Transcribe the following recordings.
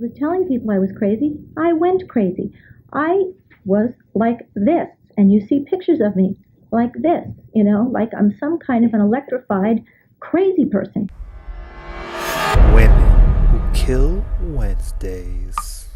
Was telling people I was crazy. I went crazy. I was like this, and you see pictures of me like this, like I'm some kind of an electrified crazy person. Women Who Kill Wednesdays.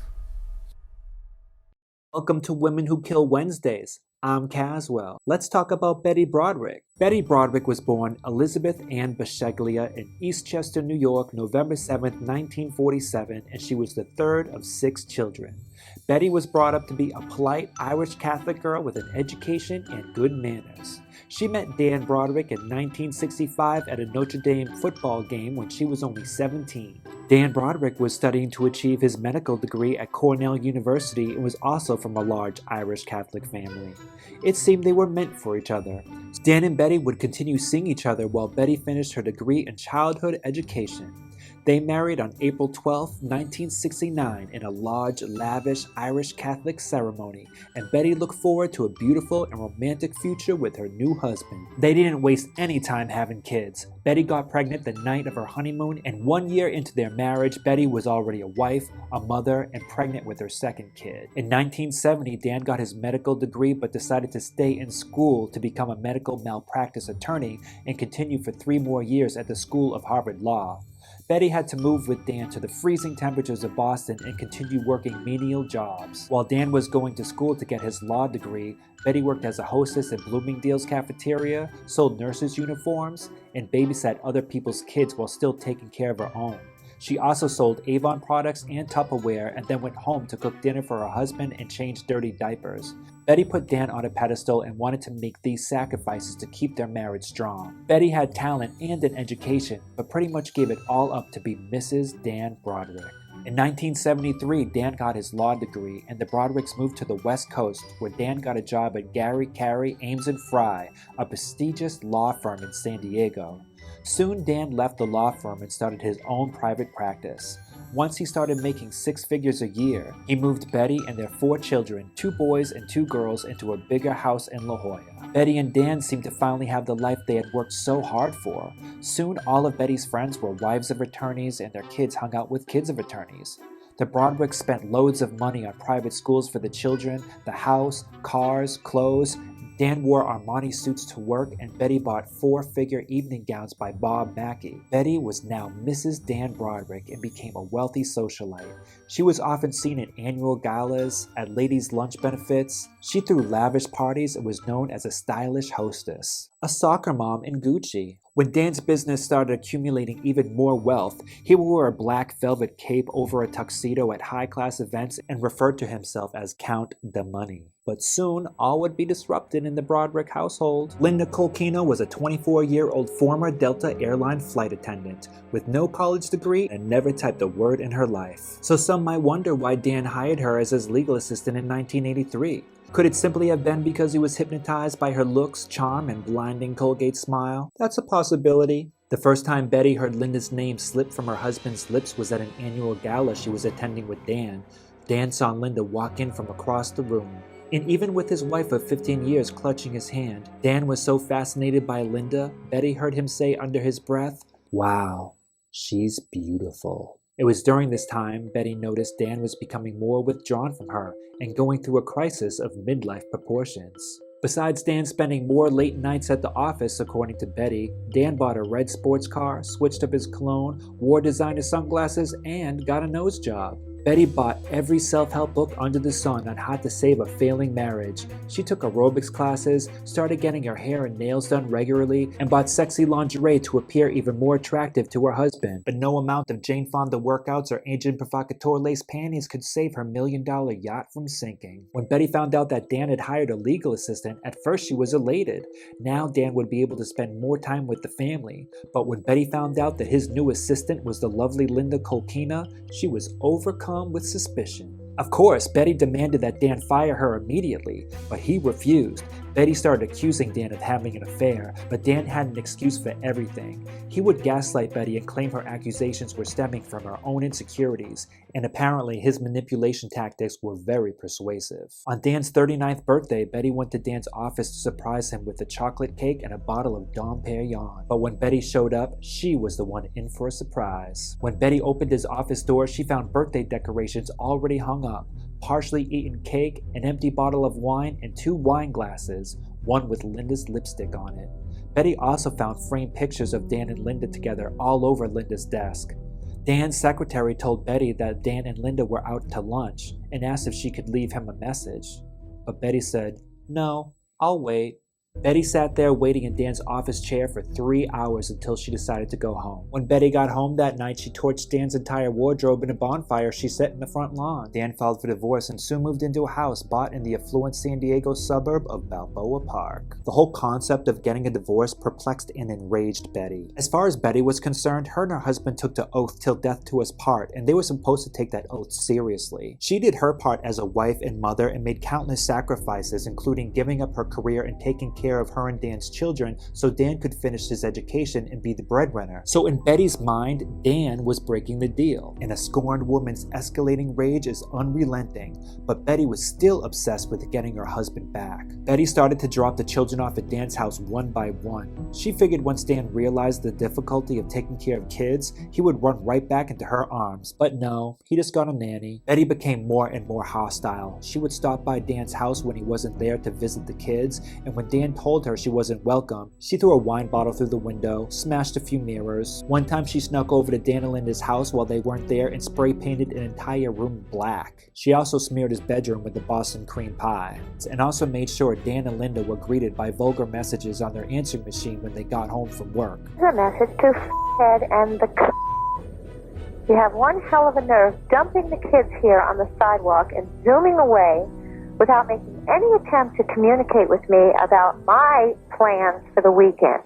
Welcome to Women Who Kill Wednesdays. I'm Caswell. Let's talk about Betty Broderick. Betty Broderick was born Elizabeth Ann Basheglia in Eastchester, New York, November 7, 1947, and she was the third of 6 children. Betty was brought up to be a polite Irish Catholic girl with an education and good manners. She met Dan Broderick in 1965 at a Notre Dame football game when she was only 17. Dan Broderick was studying to achieve his medical degree at Cornell University and was also from a large Irish Catholic family. It seemed they were meant for each other. Dan and Betty would continue seeing each other while Betty finished her degree in childhood education. They married on April 12, 1969 in a large, lavish Irish Catholic ceremony, and Betty looked forward to a beautiful and romantic future with her new husband. They didn't waste any time having kids. Betty got pregnant the night of her honeymoon, and 1 year into their marriage, Betty was already a wife, a mother, and pregnant with her second kid. In 1970, Dan got his medical degree but decided to stay in school to become a medical malpractice attorney and continue for 3 more years at the School of Harvard Law. Betty had to move with Dan to the freezing temperatures of Boston and continue working menial jobs. While Dan was going to school to get his law degree, Betty worked as a hostess at Bloomingdale's cafeteria, sold nurses' uniforms, and babysat other people's kids while still taking care of her own. She also sold Avon products and Tupperware and then went home to cook dinner for her husband and change dirty diapers. Betty put Dan on a pedestal and wanted to make these sacrifices to keep their marriage strong. Betty had talent and an education, but pretty much gave it all up to be Mrs. Dan Broderick. In 1973, Dan got his law degree, and the Brodericks moved to the West Coast, where Dan got a job at Gary, Carey, Ames & Fry, a prestigious law firm in San Diego. Soon, Dan left the law firm and started his own private practice. Once he started making 6 figures a year, he moved Betty and their 4 children, 2 boys and 2 girls, into a bigger house in La Jolla. Betty and Dan seemed to finally have the life they had worked so hard for. Soon, all of Betty's friends were wives of attorneys, and their kids hung out with kids of attorneys. The Brodericks spent loads of money on private schools for the children, the house, cars, clothes. Dan wore Armani suits to work, and Betty bought 4-figure evening gowns by Bob Mackie. Betty was now Mrs. Dan Broderick and became a wealthy socialite. She was often seen at annual galas, at ladies' lunch benefits. She threw lavish parties and was known as a stylish hostess. A soccer mom in Gucci. When Dan's business started accumulating even more wealth, he would wear a black velvet cape over a tuxedo at high-class events and referred to himself as Count de Money. But soon, all would be disrupted in the Broderick household. Linda Colkino was a 24-year-old former Delta airline flight attendant with no college degree and never typed a word in her life. So some might wonder why Dan hired her as his legal assistant in 1983. Could it simply have been because he was hypnotized by her looks, charm, and blinding Colgate smile? That's a possibility. The first time Betty heard Linda's name slip from her husband's lips was at an annual gala she was attending with Dan. Dan saw Linda walk in from across the room. And even with his wife of 15 years clutching his hand, Dan was so fascinated by Linda, Betty heard him say under his breath, "Wow, she's beautiful." It was during this time Betty noticed Dan was becoming more withdrawn from her and going through a crisis of midlife proportions. Besides Dan spending more late nights at the office, according to Betty, Dan bought a red sports car, switched up his cologne, wore designer sunglasses, and got a nose job. Betty bought every self-help book under the sun on how to save a failing marriage. She took aerobics classes, started getting her hair and nails done regularly, and bought sexy lingerie to appear even more attractive to her husband. But no amount of Jane Fonda workouts or Agent Provocateur lace panties could save her million-dollar yacht from sinking. When Betty found out that Dan had hired a legal assistant, at first she was elated. Now Dan would be able to spend more time with the family. But when Betty found out that his new assistant was the lovely Linda Colkina, she was overcome with suspicion. Of course, Betty demanded that Dan fire her immediately, but he refused. Betty started accusing Dan of having an affair, but Dan had an excuse for everything. He would gaslight Betty and claim her accusations were stemming from her own insecurities, and apparently his manipulation tactics were very persuasive. On Dan's 39th birthday, Betty went to Dan's office to surprise him with a chocolate cake and a bottle of Dom Perignon. But when Betty showed up, she was the one in for a surprise. When Betty opened his office door, she found birthday decorations already hung up, partially eaten cake, an empty bottle of wine, and 2 wine glasses, one with Linda's lipstick on it. Betty also found framed pictures of Dan and Linda together all over Linda's desk. Dan's secretary told Betty that Dan and Linda were out to lunch and asked if she could leave him a message. But Betty said, "No, I'll wait." Betty sat there waiting in Dan's office chair for 3 hours until she decided to go home. When Betty got home that night, she torched Dan's entire wardrobe in a bonfire she set in the front lawn. Dan filed for divorce and soon moved into a house bought in the affluent San Diego suburb of Balboa Park. The whole concept of getting a divorce perplexed and enraged Betty. As far as Betty was concerned, her and her husband took the oath till death do us part, and they were supposed to take that oath seriously. She did her part as a wife and mother and made countless sacrifices, including giving up her career and taking care of her and Dan's children so Dan could finish his education and be the breadwinner. So in Betty's mind, Dan was breaking the deal, and a scorned woman's escalating rage is unrelenting, but Betty was still obsessed with getting her husband back. Betty started to drop the children off at Dan's house one by one. She figured once Dan realized the difficulty of taking care of kids, he would run right back into her arms, but no, he just got a nanny. Betty became more and more hostile. She would stop by Dan's house when he wasn't there to visit the kids, and when Dan told her she wasn't welcome, she threw a wine bottle through the window, smashed a few mirrors. One time she snuck over to Dan and Linda's house while they weren't there and spray painted an entire room black. She also smeared his bedroom with the Boston cream pie, and also made sure Dan and Linda were greeted by vulgar messages on their answering machine when they got home from work. A message to head and the You have one hell of a nerve dumping the kids here on the sidewalk and zooming away without making any attempt to communicate with me about my plans for the weekend.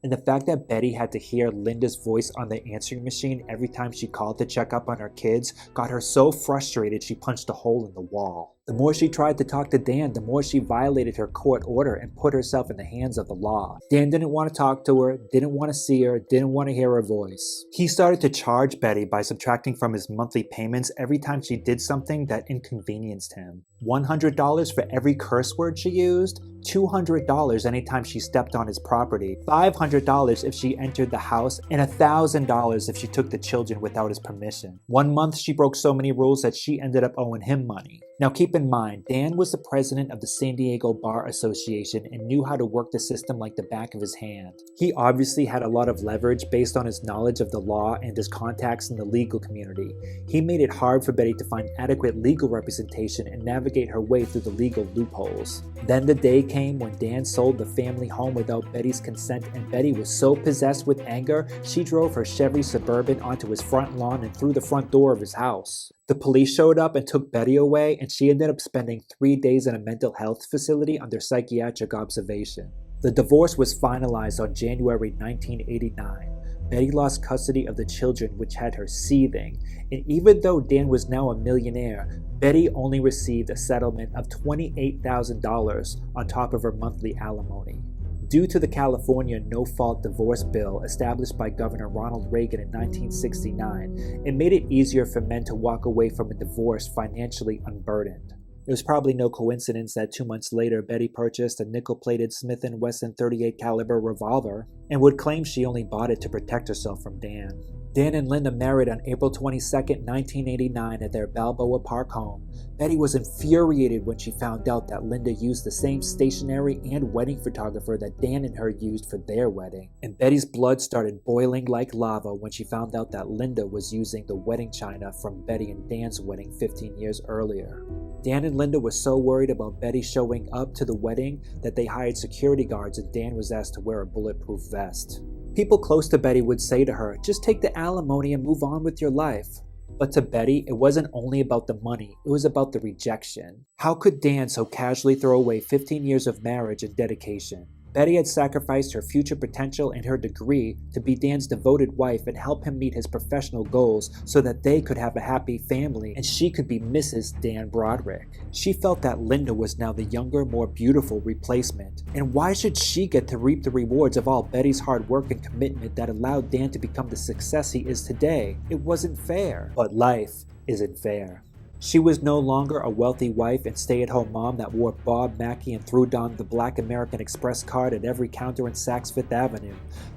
And the fact that Betty had to hear Linda's voice on the answering machine every time she called to check up on her kids got her so frustrated she punched a hole in the wall. The more she tried to talk to Dan, the more she violated her court order and put herself in the hands of the law. Dan didn't want to talk to her, didn't want to see her, didn't want to hear her voice. He started to charge Betty by subtracting from his monthly payments every time she did something that inconvenienced him. $100 for every curse word she used, $200 anytime she stepped on his property, $500 if she entered the house, and $1,000 if she took the children without his permission. One month she broke so many rules that she ended up owing him money. Now keep in mind, Dan was the president of the San Diego Bar Association and knew how to work the system like the back of his hand. He obviously had a lot of leverage based on his knowledge of the law and his contacts in the legal community. He made it hard for Betty to find adequate legal representation and navigate her way through the legal loopholes. Then the day came when Dan sold the family home without Betty's consent, and Betty was so possessed with anger, she drove her Chevy Suburban onto his front lawn and through the front door of his house. The police showed up and took Betty away, and she ended up spending 3 days in a mental health facility under psychiatric observation. The divorce was finalized on January 1989. Betty lost custody of the children, which had her seething, and even though Dan was now a millionaire, Betty only received a settlement of $28,000 on top of her monthly alimony. Due to the California no-fault divorce bill established by Governor Ronald Reagan in 1969, it made it easier for men to walk away from a divorce financially unburdened. It was probably no coincidence that 2 months later, Betty purchased a nickel-plated Smith & Wesson .38 caliber revolver and would claim she only bought it to protect herself from Dan. Dan and Linda married on April 22, 1989 at their Balboa Park home. Betty was infuriated when she found out that Linda used the same stationery and wedding photographer that Dan and her used for their wedding. And Betty's blood started boiling like lava when she found out that Linda was using the wedding china from Betty and Dan's wedding 15 years earlier. Dan and Linda were so worried about Betty showing up to the wedding that they hired security guards, and Dan was asked to wear a bulletproof vest. People close to Betty would say to her, "Just take the alimony and move on with your life." But to Betty, it wasn't only about the money, it was about the rejection. How could Dan so casually throw away 15 years of marriage and dedication? Betty had sacrificed her future potential and her degree to be Dan's devoted wife and help him meet his professional goals so that they could have a happy family and she could be Mrs. Dan Broderick. She felt that Linda was now the younger, more beautiful replacement. And why should she get to reap the rewards of all Betty's hard work and commitment that allowed Dan to become the success he is today? It wasn't fair. But life isn't fair. She was no longer a wealthy wife and stay-at-home mom that wore Bob Mackie and threw down the Black American Express card at every counter in Saks Fifth Avenue.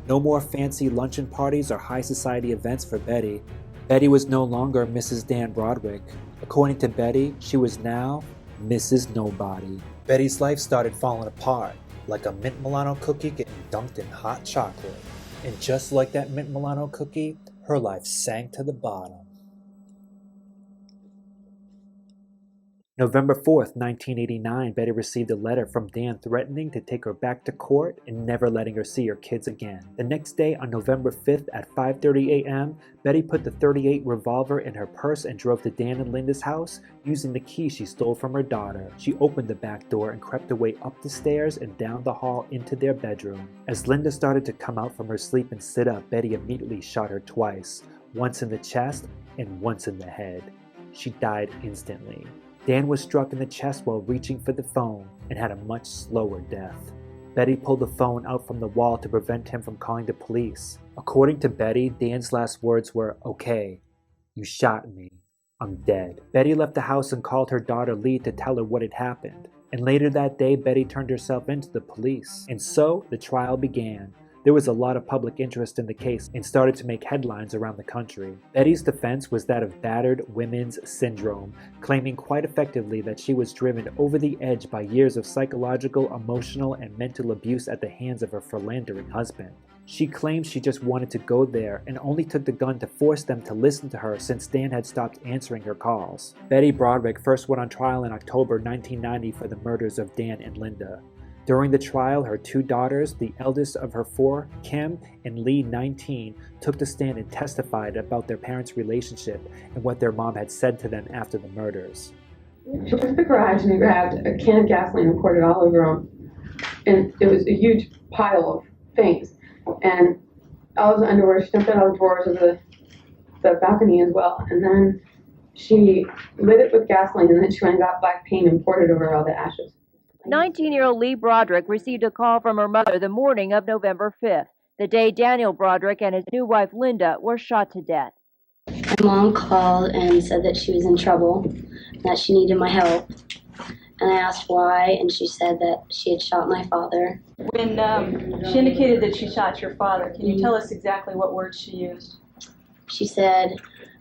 No more fancy luncheon parties or high society events for Betty. Betty was no longer Mrs. Dan Broderick. According to Betty, she was now Mrs. Nobody. Betty's life started falling apart, like a mint Milano cookie getting dunked in hot chocolate. And just like that mint Milano cookie, her life sank to the bottom. November 4th, 1989, Betty received a letter from Dan threatening to take her back to court and never letting her see her kids again. The next day, on November 5th at 5:30 a.m., Betty put the .38 revolver in her purse and drove to Dan and Linda's house using the key she stole from her daughter. She opened the back door and crept away up the stairs and down the hall into their bedroom. As Linda started to come out from her sleep and sit up, Betty immediately shot her twice, once in the chest and once in the head. She died instantly. Dan was struck in the chest while reaching for the phone and had a much slower death. Betty pulled the phone out from the wall to prevent him from calling the police. According to Betty, Dan's last words were, "Okay, you shot me. I'm dead." Betty left the house and called her daughter Lee to tell her what had happened. And later that day, Betty turned herself in to the police. And so the trial began. There was a lot of public interest in the case and started to make headlines around the country. Betty's defense was that of battered women's syndrome, claiming quite effectively that she was driven over the edge by years of psychological, emotional, and mental abuse at the hands of her philandering husband. She claimed she just wanted to go there and only took the gun to force them to listen to her since Dan had stopped answering her calls. Betty Broderick first went on trial in October 1990 for the murders of Dan and Linda. During the trial, her two daughters, the eldest of her four, Kim and Lee, 19, took the stand and testified about their parents' relationship and what their mom had said to them after the murders. She went to the garage and grabbed a can of gasoline and poured it all over him. And it was a huge pile of things. And all of the underwear, she dumped it out of the drawers of the balcony as well. And then she lit it with gasoline, and then she went and got black paint and poured it over all the ashes. 19-year-old Lee Broderick received a call from her mother the morning of November 5th, the day Daniel Broderick and his new wife Linda were shot to death. My mom called and said that she was in trouble, that she needed my help. And I asked why, and she said that she had shot my father. When she indicated that she shot your father, can you tell us exactly what words she used? She said,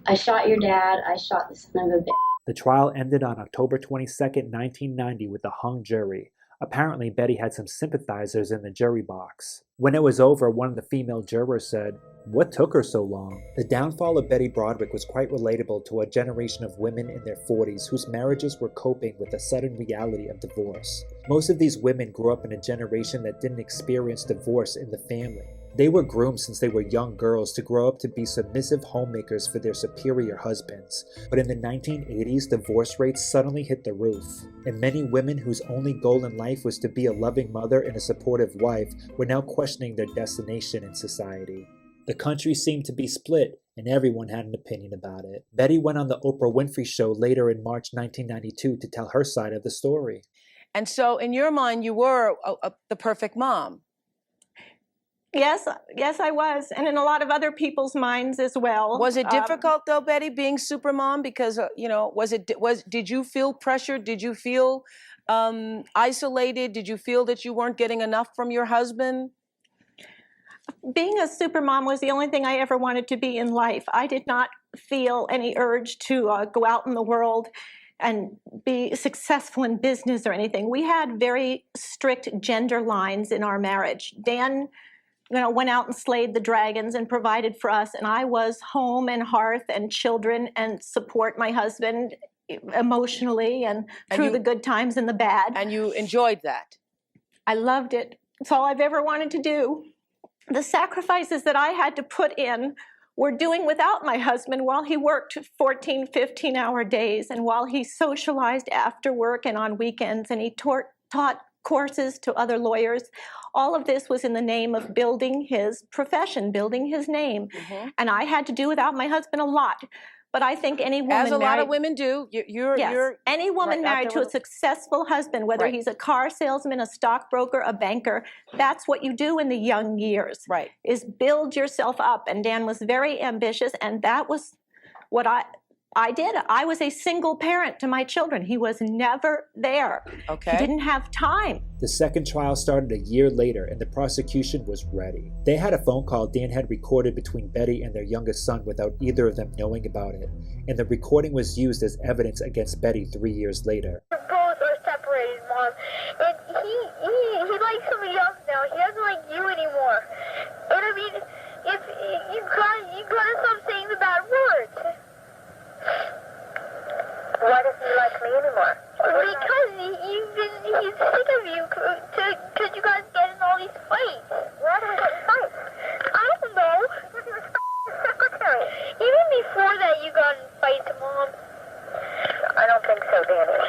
"I shot your dad, I shot the son of a bitch." The trial ended on October 22nd, 1990 with a hung jury. Apparently, Betty had some sympathizers in the jury box. When it was over, one of the female jurors said, "What took her so long?" The downfall of Betty Broderick was quite relatable to a generation of women in their 40s whose marriages were coping with the sudden reality of divorce. Most of these women grew up in a generation that didn't experience divorce in the family. They were groomed since they were young girls to grow up to be submissive homemakers for their superior husbands. But in the 1980s, divorce rates suddenly hit the roof. And many women whose only goal in life was to be a loving mother and a supportive wife were now questioning their destination in society. The country seemed to be split, and everyone had an opinion about it. Betty went on the Oprah Winfrey Show later in March 1992 to tell her side of the story. And so in your mind, you were the perfect mom. Yes, I was, and in a lot of other people's minds as well. Was it difficult though, Betty, being super mom? Because did you feel pressured? Did you feel isolated? Did you feel that you weren't getting enough from your husband? Being a super mom was the only thing I ever wanted to be in life. I did not feel any urge to go out in the world and be successful in business or anything. We had very strict gender lines in our marriage. Dan went out and slayed the dragons and provided for us, and I was home and hearth and children and support my husband emotionally and through the good times and the bad. And you enjoyed that? I loved it. It's all I've ever wanted to do. The sacrifices that I had to put in were doing without my husband while he worked 14, 15-hour days and while he socialized after work and on weekends, and he taught courses to other lawyers. All of this was in the name of building his profession, building his name. And I had to do without my husband a lot. But I think any woman As a lot married, of women do. You're any woman right out married there to a with- successful husband, whether Right. he's a car salesman, a stockbroker, a banker, that's what you do in the young years. Right. Is build yourself up. And Dan was very ambitious, and that was what I did. I was a single parent to my children. He was never there. Okay. He didn't have time. The second trial started a year later and the prosecution was ready. They had a phone call Dan had recorded between Betty and their youngest son without either of them knowing about it, and the recording was used as evidence against Betty 3 years later. Both are separated, Mom. And he likes somebody else now. He doesn't like you anymore. And I mean, if you gotta stop saying the bad words. Why doesn't he like me anymore? Because he's sick of you, because you guys get in all these fights. Why do we get in fights? I don't know. Because he was secretary. Even before that, you got in fights, Mom. I don't think so, Danny.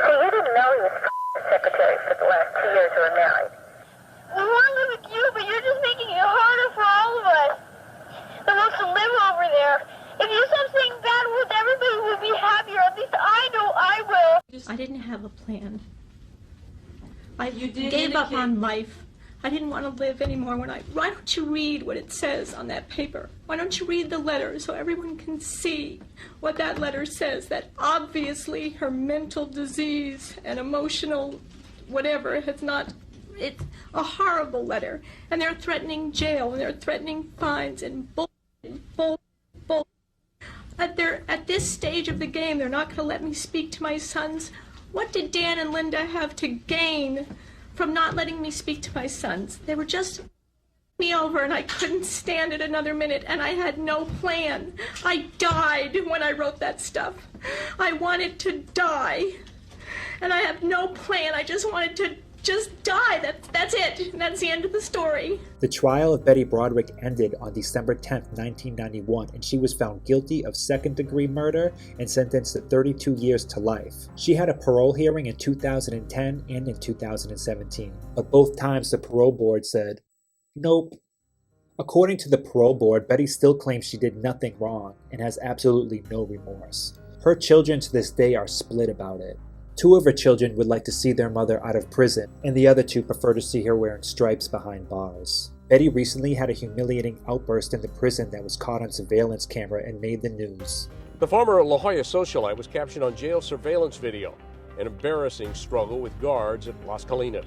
See, you didn't know he was secretary for the last 2 years we were married. We want to live with you, but you're just making it harder for all of us that wants to live over there. If you stop saying bad words, everybody will be happier. At least I know I will. I didn't have a plan. I You did gave up indicate- on life. I didn't want to live anymore. Why don't you read what it says on that paper? Why don't you read the letter so everyone can see what that letter says? That obviously her mental disease and emotional whatever has not. It's a horrible letter, and they're threatening jail and they're threatening fines and bull. At this stage of the game, they're not going to let me speak to my sons. What did Dan and Linda have to gain from not letting me speak to my sons? They were just me over, and I couldn't stand it another minute, and I had no plan. I died when I wrote that stuff. I wanted to die, and I have no plan. I just wanted to just die. That's it. That's the end of the story. The trial of Betty Broderick ended on December 10, 1991, and she was found guilty of second-degree murder and sentenced to 32 years to life. She had a parole hearing in 2010 and in 2017, but both times the parole board said, nope. According to the parole board, Betty still claims she did nothing wrong and has absolutely no remorse. Her children to this day are split about it. 2 of her children would like to see their mother out of prison, and the other 2 prefer to see her wearing stripes behind bars. Betty recently had a humiliating outburst in the prison that was caught on surveillance camera and made the news. The former La Jolla socialite was captured on jail surveillance video. An embarrassing struggle with guards at Las Colinas.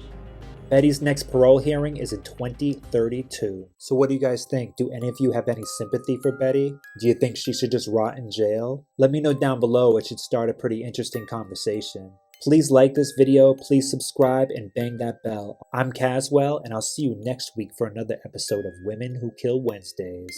Betty's next parole hearing is in 2032. So what do you guys think? Do any of you have any sympathy for Betty? Do you think she should just rot in jail? Let me know down below. It should start a pretty interesting conversation. Please like this video, please subscribe, and bang that bell. I'm Caswell, and I'll see you next week for another episode of Women Who Kill Wednesdays.